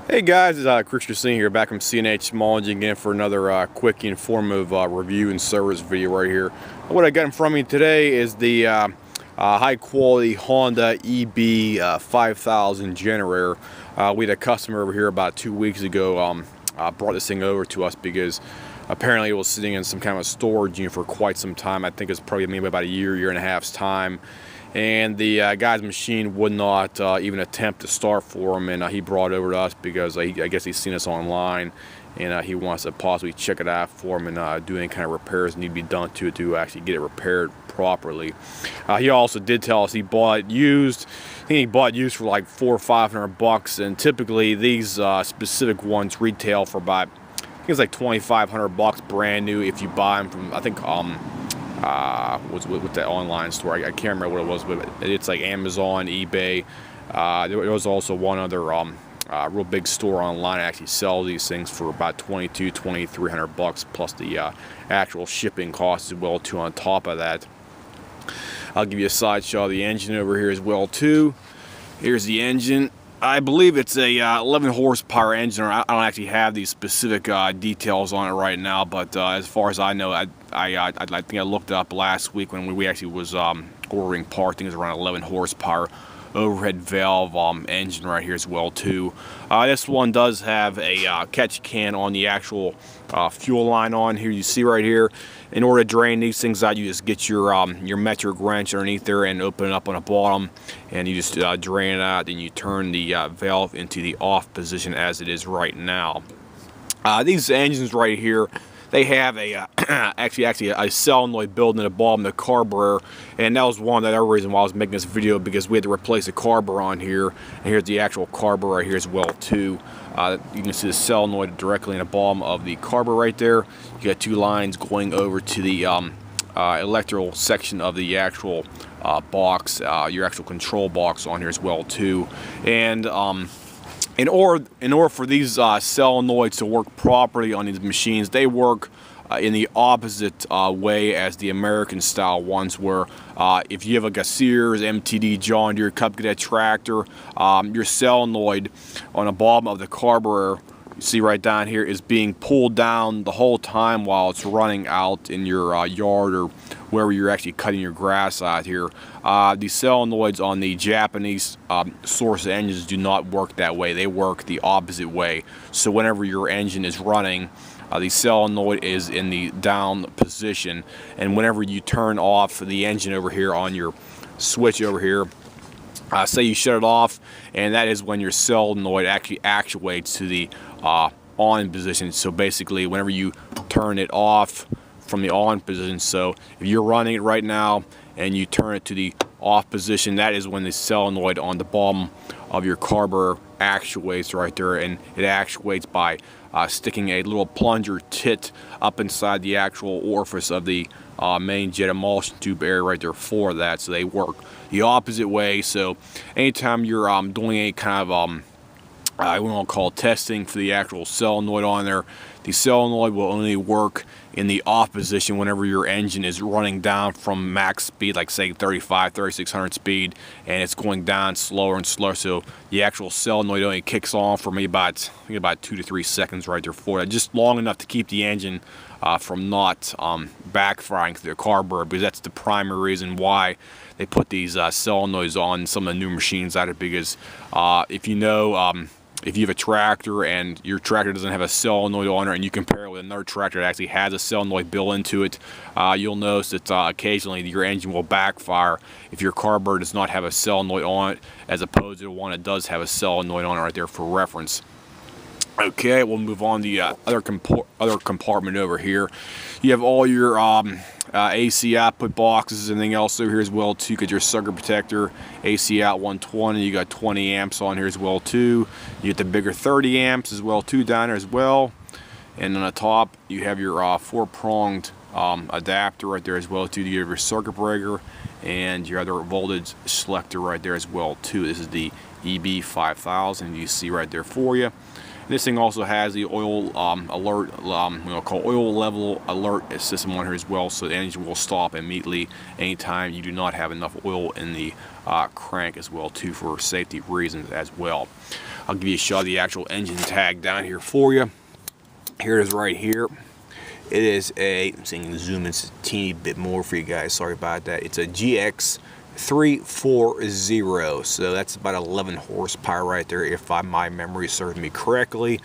Hey guys, it's Chris Christine here, back from CNH Small Engine again for another quick, informative review and service video right here. What I got in front of me today is the high-quality Honda EB 5000 generator. We had a customer over here about 2 weeks ago brought this thing over to us because apparently it was sitting in some kind of a storage unit for quite some time. I think it's probably maybe about a year and a half's time. And the guy's machine would not even attempt to start for him, and he brought it over to us because I guess he's seen us online, and he wants to possibly check it out for him and do any kind of repairs need to be done to it to actually get it repaired properly. He also did tell us he bought it used. I think he bought it used for like $400 or $500, and typically these specific ones retail for about, I think it's like $2,500 brand new if you buy them from, I think was with the online store. I can't remember what it was, but it's like Amazon, eBay. There was also one other real big store online that actually sells these things for about $2,300 plus the actual shipping costs as well too on top of that. I'll give you a side shot of the engine over here as well too. Here's the engine. I believe it's a 11 horsepower engine. I don't actually have these specific details on it right now, but as far as I know, I think I looked it up last week when we actually was ordering parts. I think it was around 11 horsepower overhead valve engine right here as well too. This one does have a catch can on the actual fuel line on here. You see right here, in order to drain these things out, you just get your metric wrench underneath there and open it up on the bottom, and you just drain it out, and you turn the valve into the off position as it is right now. These engines right here, they have a actually a solenoid built in the bottom of the carburetor, and that was one of the other reasons why I was making this video, because we had to replace the carburetor on here. And here's the actual carburetor right here as well too. You can see the solenoid directly in the bottom of the carburetor right there. You got two lines going over to the electrical section of the actual box, your actual control box on here as well too. And in order for these solenoids to work properly on these machines, they work in the opposite way as the American style ones, where if you have like a Sears, MTD, John Deere, Cup Cadet tractor, your solenoid on the bottom of the carburetor, you see right down here, is being pulled down the whole time while it's running out in your yard or wherever you're actually cutting your grass out here. The solenoids on the Japanese source engines do not work that way. They work the opposite way. So whenever your engine is running, the solenoid is in the down position, and whenever you turn off the engine over here on your switch over here, say you shut it off, and that is when your solenoid actually actuates to the on position. So basically, whenever you turn it off from the on position, so if you're running it right now and you turn it to the off position, that is when the solenoid on the bottom of your carburetor actuates right there, and it actuates by sticking a little plunger tit up inside the actual orifice of the main jet emulsion tube area right there for that. So they work the opposite way. So anytime you're doing any kind of I want to call testing for the actual solenoid on there, the solenoid will only work in the off position whenever your engine is running down from max speed, like say 3600 speed, and it's going down slower and slower. So the actual solenoid only kicks on for maybe about 2 to 3 seconds right there for that, just long enough to keep the engine from not backfiring to the carburetor, because that's the primary reason why they put these solenoids on some of the new machines out there. Because if you know, if you have a tractor and your tractor doesn't have a solenoid on it, and you compare it with another tractor that actually has a solenoid built into it, you'll notice that occasionally your engine will backfire if your carburetor does not have a solenoid on it, as opposed to the one that does have a solenoid on it right there for reference. Okay, we'll move on to the other compartment over here. You have all your AC output boxes and everything else over here as well too. You got your sucker protector, AC out 120. You got 20 amps on here as well too. You get the bigger 30 amps as well too down there as well. And on the top, you have your 4-pronged adapter right there as well too. You have your circuit breaker and your other voltage selector right there as well too. This is the EB 5000. You see right there for you. This thing also has the oil alert, oil level alert system on here as well, so the engine will stop immediately anytime you do not have enough oil in the crank as well too, for safety reasons as well. I'll give you a shot of the actual engine tag down here for you. Here it is right here. It is a, I'm seeing zoom in a teeny bit more for you guys, sorry about that. It's a GX340, so that's about 11 horsepower right there if my memory serves me correctly.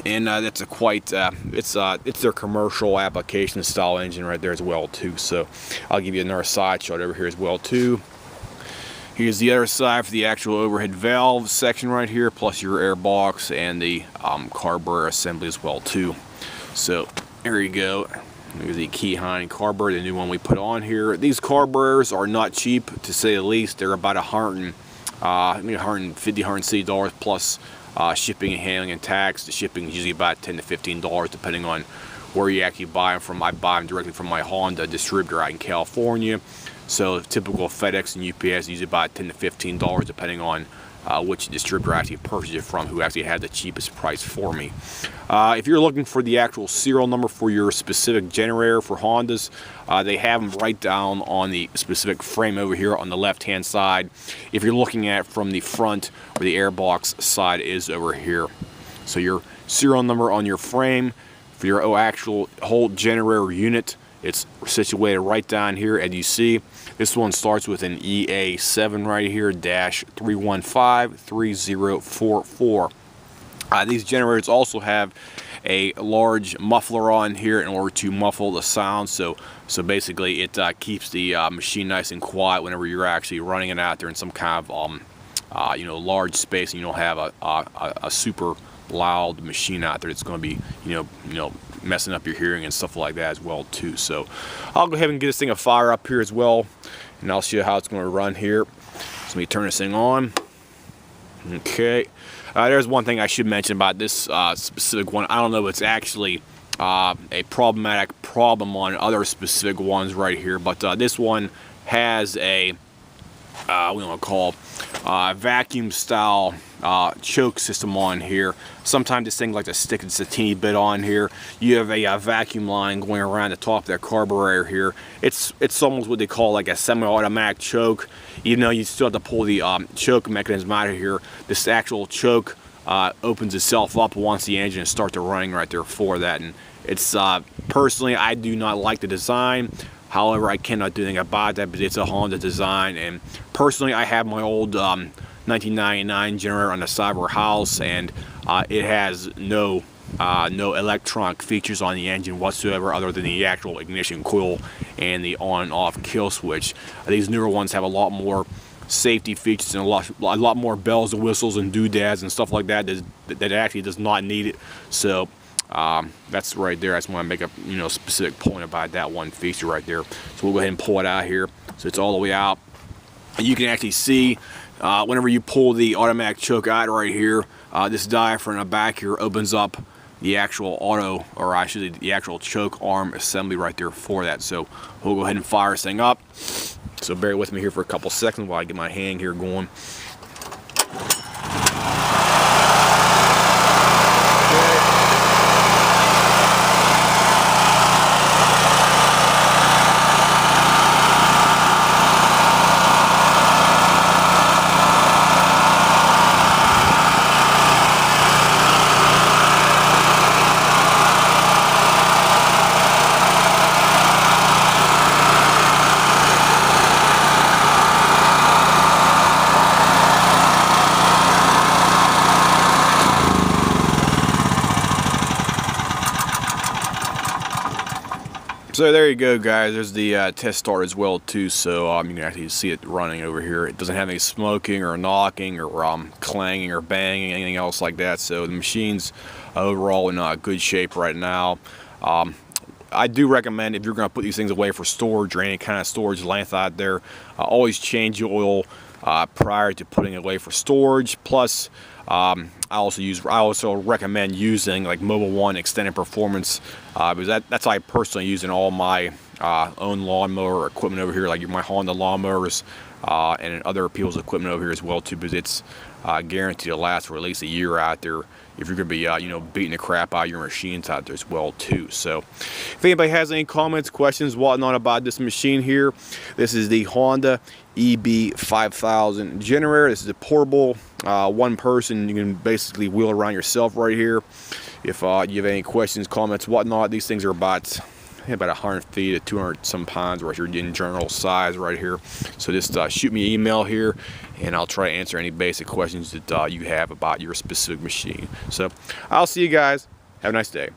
And that's a quite, it's their commercial application style engine right there as well too. So I'll give you another side shot over here as well too. Here's the other side for the actual overhead valve section right here, plus your air box and the carburetor assembly as well too. So there you go. Here's the Keyhine carburetor, the new one we put on here. These carburetors are not cheap, to say the least. They're about $150, $160 plus shipping and handling and tax. The shipping is usually about $10 to $15 depending on where you actually buy them from. I buy them directly from my Honda distributor out in California. So typical FedEx and UPS is usually about $10 to $15 depending on which distributor I actually purchased it from, who actually had the cheapest price for me. If you're looking for the actual serial number for your specific generator for Hondas, they have them right down on the specific frame over here on the left hand side. If you're looking at it from the front, where the airbox side is over here. So your serial number on your frame for your actual whole generator unit, it's situated right down here as you see. This one starts with an EA7 right here, -3153044. These generators also have a large muffler on here in order to muffle the sound. So basically it keeps the machine nice and quiet whenever you're actually running it out there in some kind of large space, and you don't have a super loud machine out there that's going to be messing up your hearing and stuff like that as well too. So I'll go ahead and get this thing a fire up here as well, and I'll show you how it's going to run here. So let me turn this thing on. Okay, there's one thing I should mention about this specific one. I don't know if it's actually a problematic problem on other specific ones right here, but this one has a what do you want to call vacuum style choke system on here. Sometimes this thing likes to stick just a teeny bit on here. You have a vacuum line going around the top of that carburetor here. It's almost what they call like a semi-automatic choke. Even though you still have to pull the choke mechanism out of here, this actual choke opens itself up once the engine starts running right there for that. And it's personally, I do not like the design. However, I cannot do anything about that, but it's a Honda design. And personally, I have my old 1999 generator on the side of our house, and it has no electronic features on the engine whatsoever, other than the actual ignition coil and the on and off kill switch. These newer ones have a lot more safety features and a lot more bells and whistles and doodads and stuff like that that actually does not need it. So that's right there. I just want to make a specific point about that one feature right there. So we'll go ahead and pull it out here. So it's all the way out. And you can actually see whenever you pull the automatic choke out right here, this diaphragm in the back here opens up the actual the actual choke arm assembly right there for that. So we'll go ahead and fire this thing up. So bear with me here for a couple seconds while I get my hand here going. So there you go, guys. There's the test start as well too. So you can actually see it running over here. It doesn't have any smoking or knocking or clanging or banging, anything else like that. So the machine's overall in good shape right now. I do recommend, if you're going to put these things away for storage or any kind of storage length out there, always change your oil prior to putting it away for storage. Plus, I also recommend using like Mobil 1 Extended Performance because that's how I personally use in all my own lawnmower equipment over here, like my Honda lawnmowers and other people's equipment over here as well too, because it's guaranteed to last for at least a year out there if you're going to be you know, beating the crap out of your machines out there as well too. So if anybody has any comments, questions, whatnot about this machine here, this is the Honda EB5000 generator. This is a portable one person, you can basically wheel around yourself right here. If you have any questions, comments, whatnot, these things are about 150 to 200 some pounds right here in general size right here. So just shoot me an email here and I'll try to answer any basic questions that you have about your specific machine. So I'll see you guys. Have a nice day.